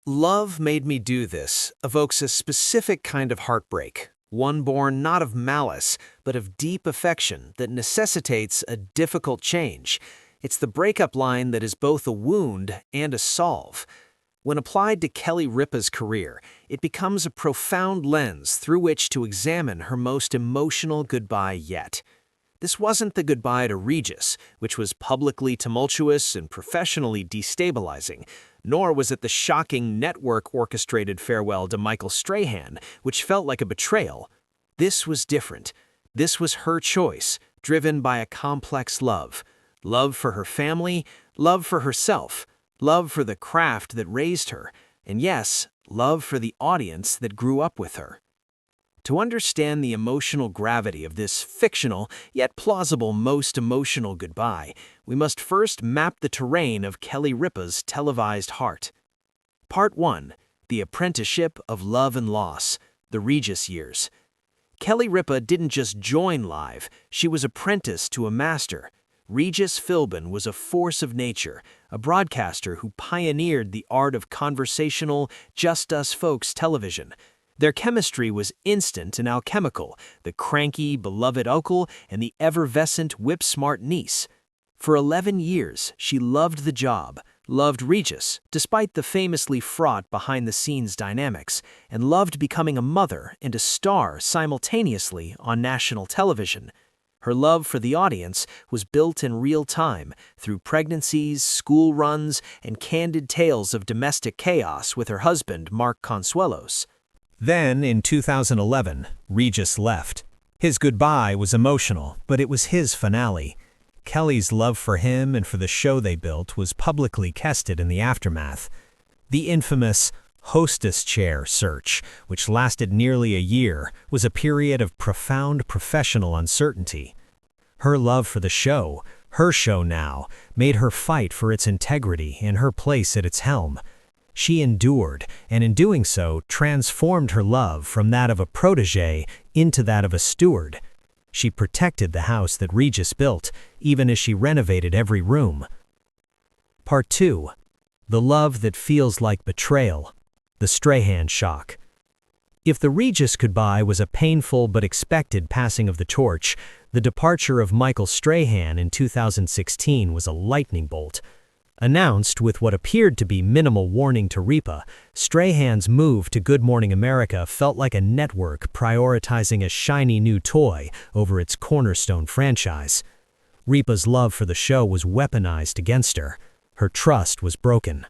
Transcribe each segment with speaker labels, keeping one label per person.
Speaker 1: Love Made Me Do This evokes a specific kind of heartbreak, one born not of malice, but of deep affection that necessitates a difficult change. It's the breakup line that is both a wound and a solve. When applied to Kelly Ripa's career, it becomes a profound lens through which to examine her most emotional goodbye yet. This wasn't the goodbye to Regis, which was publicly tumultuous and professionally destabilizing, nor was it the shocking network-orchestrated farewell to Michael Strahan, which felt like a betrayal. This was different. This was her choice, driven by a complex love. Love for her family, love for herself, love for the craft that raised her, and yes, love for the audience that grew up with her. To understand the emotional gravity of this fictional, yet plausible most emotional goodbye, we must first map the terrain of Kelly Ripa's televised heart. Part 1. The Apprenticeship of Love and Loss, the Regis Years. Kelly Ripa didn't just join Live, she was apprenticed to a master. Regis Philbin was a force of nature, a broadcaster who pioneered the art of conversational, just us folks television. Their chemistry was instant and alchemical, the cranky, beloved uncle and the effervescent, whip-smart niece. For 11 years, she loved the job, loved Regis, despite the famously fraught behind-the-scenes dynamics, and loved becoming a mother and a star simultaneously on national television. Her love for the audience was built in real time, through pregnancies, school runs, and candid tales of domestic chaos with her husband, Mark Consuelos.
Speaker 2: Then, in 2011, Regis left. His goodbye was emotional, but it was his finale. Kelly's love for him and for the show they built was publicly tested in the aftermath. The infamous hostess chair search, which lasted nearly a year, was a period of profound professional uncertainty. Her love for the show, her show now, made her fight for its integrity and her place at its helm. She endured, and in doing so, transformed her love from that of a protege into that of a steward. She protected the house that Regis built, even as she renovated every room. Part 2. The Love That Feels Like Betrayal, the Strahan Shock. If the Regis goodbye was a painful but expected passing of the torch, the departure of Michael Strahan in 2016 was a lightning bolt. Announced with what appeared to be minimal warning to Ripa, Strahan's move to Good Morning America felt like a network prioritizing a shiny new toy over its cornerstone franchise. Ripa's love for the show was weaponized against her. Her trust was broken.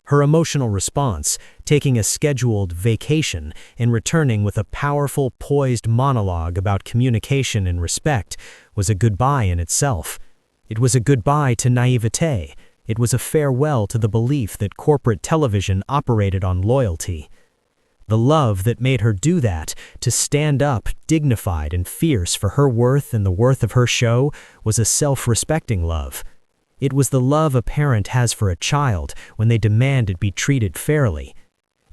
Speaker 2: Her emotional response, taking a scheduled vacation and returning with a powerful, poised monologue about communication and respect, was a goodbye in itself. It was a goodbye to naivete. It was a farewell to the belief that corporate television operated on loyalty. The love that made her do that, to stand up, dignified and fierce for her worth and the worth of her show, was a self-respecting love. It was the love a parent has for a child when they demand it be treated fairly.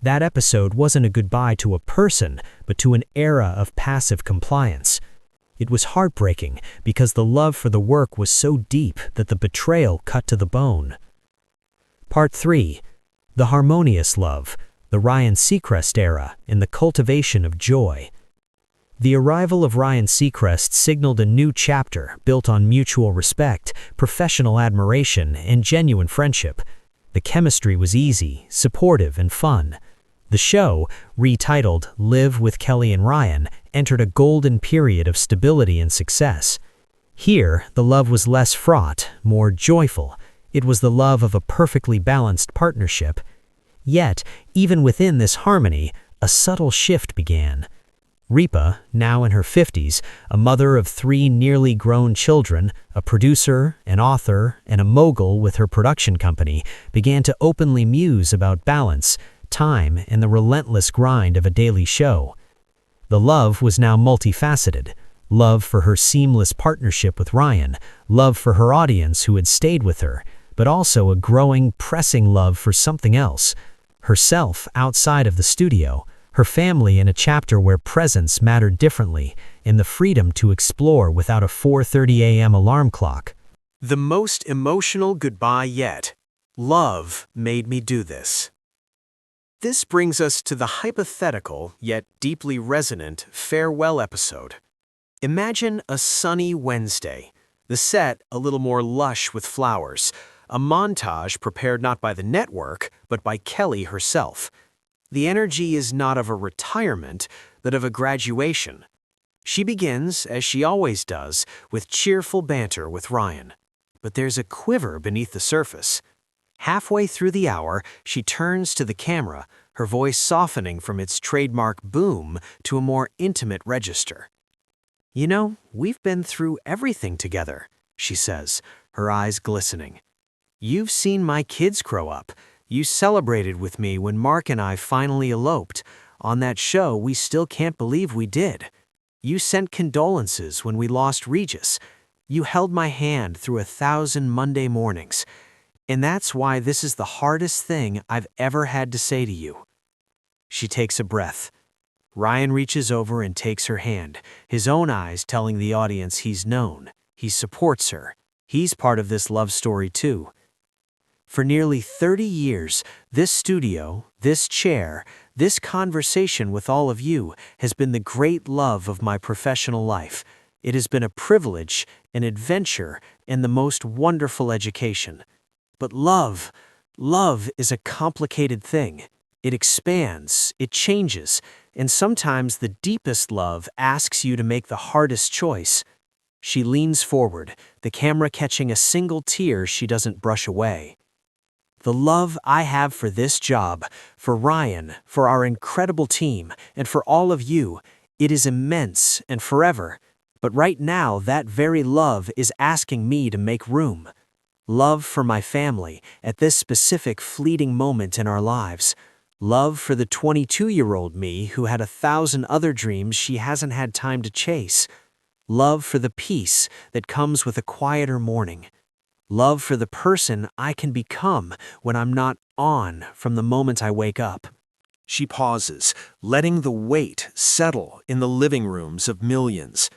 Speaker 2: That episode wasn't a goodbye to a person, but to an era of passive compliance. It was heartbreaking because the love for the work was so deep that the betrayal cut to the bone. Part 3. The Harmonious Love, the Ryan Seacrest Era, and the Cultivation of Joy. The arrival of Ryan Seacrest signaled a new chapter built on mutual respect, professional admiration, and genuine friendship. The chemistry was easy, supportive, and fun. The show, retitled Live with Kelly and Ryan, entered a golden period of stability and success. Here, the love was less fraught, more joyful. It was the love of a perfectly balanced partnership. Yet, even within this harmony, a subtle shift began. Ripa, now in her 50s, a mother of 3 nearly grown children, a producer, an author, and a mogul with her production company, began to openly muse about balance, time, and the relentless grind of a daily show. The love was now multifaceted. Love for her seamless partnership with Ryan, love for her audience who had stayed with her, but also a growing, pressing love for something else. Herself outside of the studio, her family in a chapter where presence mattered differently, and the freedom to explore without a 4:30 a.m. alarm clock.
Speaker 1: The most emotional goodbye yet. Love made me do this. This brings us to the hypothetical, yet deeply resonant, farewell episode. Imagine a sunny Wednesday, the set a little more lush with flowers, a montage prepared not by the network, but by Kelly herself. The energy is not of a retirement, but of a graduation. She begins, as she always does, with cheerful banter with Ryan. But there's a quiver beneath the surface. Halfway through the hour, she turns to the camera, her voice softening from its trademark boom to a more intimate register. "You know, we've been through everything together," she says, her eyes glistening. "You've seen my kids grow up. You celebrated with me when Mark and I finally eloped. On that show, we still can't believe we did. You sent condolences when we lost Regis. You held my hand through 1,000 Monday mornings. And that's why this is the hardest thing I've ever had to say to you." She takes a breath. Ryan reaches over and takes her hand, his own eyes telling the audience he's known. He supports her. He's part of this love story too. For nearly 30 years, this studio, this chair, this conversation with all of you has been the great love of my professional life. It has been a privilege, an adventure, and the most wonderful education. But love is a complicated thing. It expands, it changes, and sometimes the deepest love asks you to make the hardest choice. She leans forward, the camera catching a single tear she doesn't brush away. "The love I have for this job, for Ryan, for our incredible team, and for all of you, it is immense and forever. But right now, that very love is asking me to make room. Love for my family at this specific fleeting moment in our lives. Love for the 22-year-old me who had 1,000 other dreams she hasn't had time to chase. Love for the peace that comes with a quieter morning. Love for the person I can become when I'm not on from the moment I wake up." She pauses, letting the weight settle in the living rooms of millions.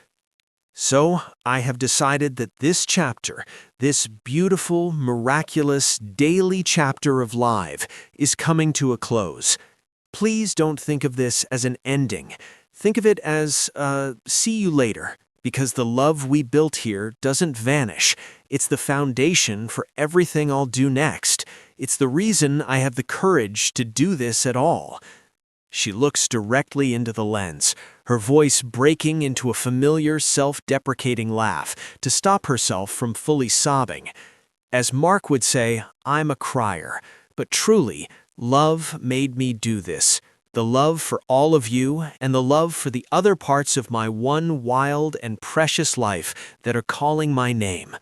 Speaker 1: "So, I have decided that this chapter, this beautiful, miraculous, daily chapter of Live, is coming to a close. Please don't think of this as an ending. Think of it as, see you later, because the love we built here doesn't vanish. It's the foundation for everything I'll do next. It's the reason I have the courage to do this at all." She looks directly into the lens, her voice breaking into a familiar, self-deprecating laugh to stop herself from fully sobbing. As Mark would say, "I'm a crier," but truly, love made me do this. The love for all of you and the love for the other parts of my one wild and precious life that are calling my name.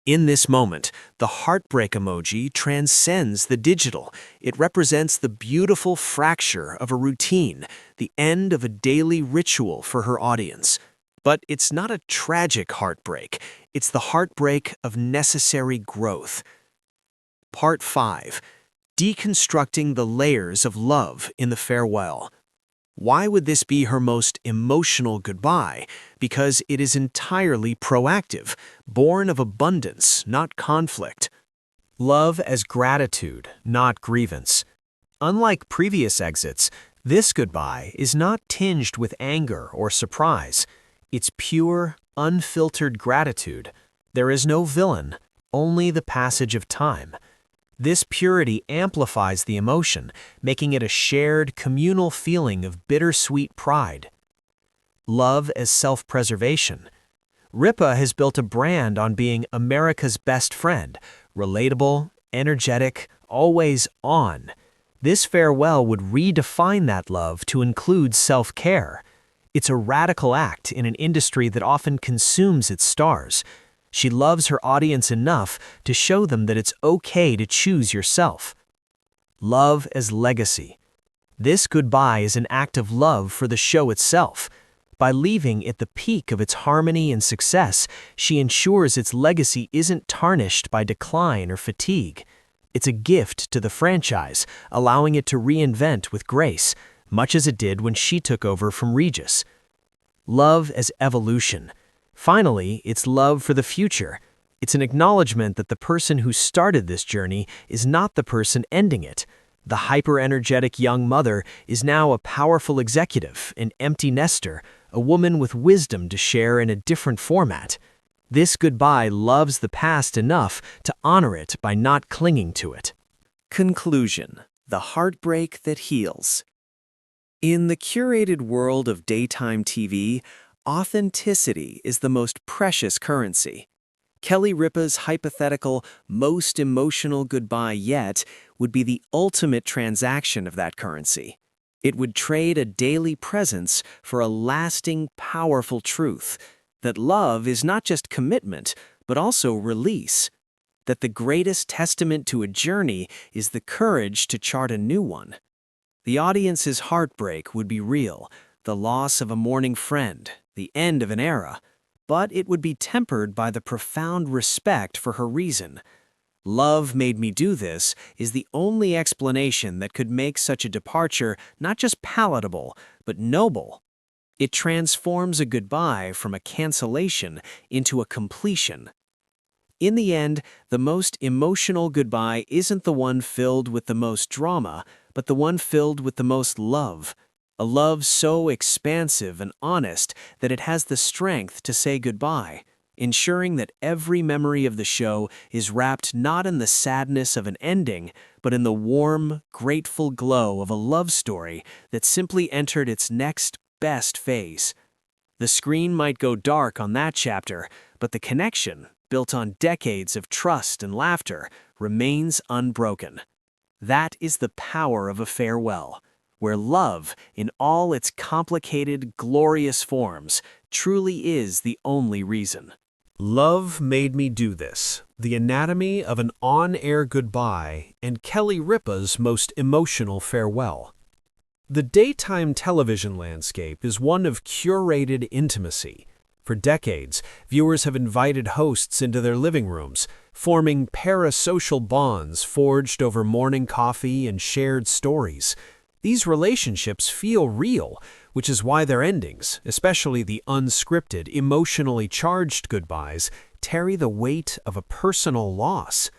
Speaker 1: In this moment, the heartbreak emoji transcends the digital. It represents the beautiful fracture of a routine, the end of a daily ritual for her audience. But it's not a tragic heartbreak. It's the heartbreak of necessary growth. Part 5. Deconstructing the layers of love in the farewell. Why would this be her most emotional goodbye? Because it is entirely proactive, born of abundance, not conflict. Love as gratitude, not grievance. Unlike previous exits, this goodbye is not tinged with anger or surprise. It's pure, unfiltered gratitude. There is no villain, only the passage of time. This purity amplifies the emotion, making it a shared, communal feeling of bittersweet pride. Love as self-preservation. Ripa has built a brand on being America's best friend, relatable, energetic, always on. This farewell would redefine that love to include self-care. It's a radical act in an industry that often consumes its stars. She loves her audience enough to show them that it's okay to choose yourself. Love as legacy. This goodbye is an act of love for the show itself. By leaving at the peak of its harmony and success, she ensures its legacy isn't tarnished by decline or fatigue. It's a gift to the franchise, allowing it to reinvent with grace, much as it did when she took over from Regis. Love as evolution. Finally, it's love for the future. It's an acknowledgement that the person who started this journey is not the person ending it. The hyper-energetic young mother is now a powerful executive, an empty nester, a woman with wisdom to share in a different format. This goodbye loves the past enough to honor it by not clinging to it. Conclusion: the heartbreak that heals. In the curated world of daytime TV, authenticity is the most precious currency. Kelly Ripa's hypothetical, most emotional goodbye yet would be the ultimate transaction of that currency. It would trade a daily presence for a lasting, powerful truth that love is not just commitment, but also release. That the greatest testament to a journey is the courage to chart a new one. The audience's heartbreak would be real, the loss of a mourning friend, the end of an era, but it would be tempered by the profound respect for her reason. Love made me do this is the only explanation that could make such a departure not just palatable, but noble. It transforms a goodbye from a cancellation into a completion. In the end, the most emotional goodbye isn't the one filled with the most drama, but the one filled with the most love. A love so expansive and honest that it has the strength to say goodbye, ensuring that every memory of the show is wrapped not in the sadness of an ending, but in the warm, grateful glow of a love story that simply entered its next best phase. The screen might go dark on that chapter, but the connection, built on decades of trust and laughter, remains unbroken. That is the power of a farewell, where love, in all its complicated, glorious forms, truly is the only reason.
Speaker 2: Love Made Me Do This, The Anatomy of an On-Air Goodbye, and Kelly Ripa's Most Emotional Farewell. The daytime television landscape is one of curated intimacy. For decades, viewers have invited hosts into their living rooms, forming parasocial bonds forged over morning coffee and shared stories. These relationships feel real, which is why their endings, especially the unscripted, emotionally charged goodbyes, carry the weight of a personal loss.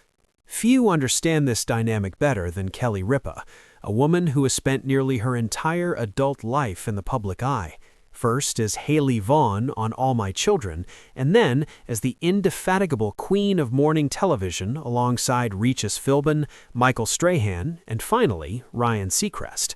Speaker 2: Few understand this dynamic better than Kelly Ripa, a woman who has spent nearly her entire adult life in the public eye. First as Haley Vaughn on All My Children, and then as the indefatigable queen of morning television alongside Regis Philbin, Michael Strahan, and finally Ryan Seacrest.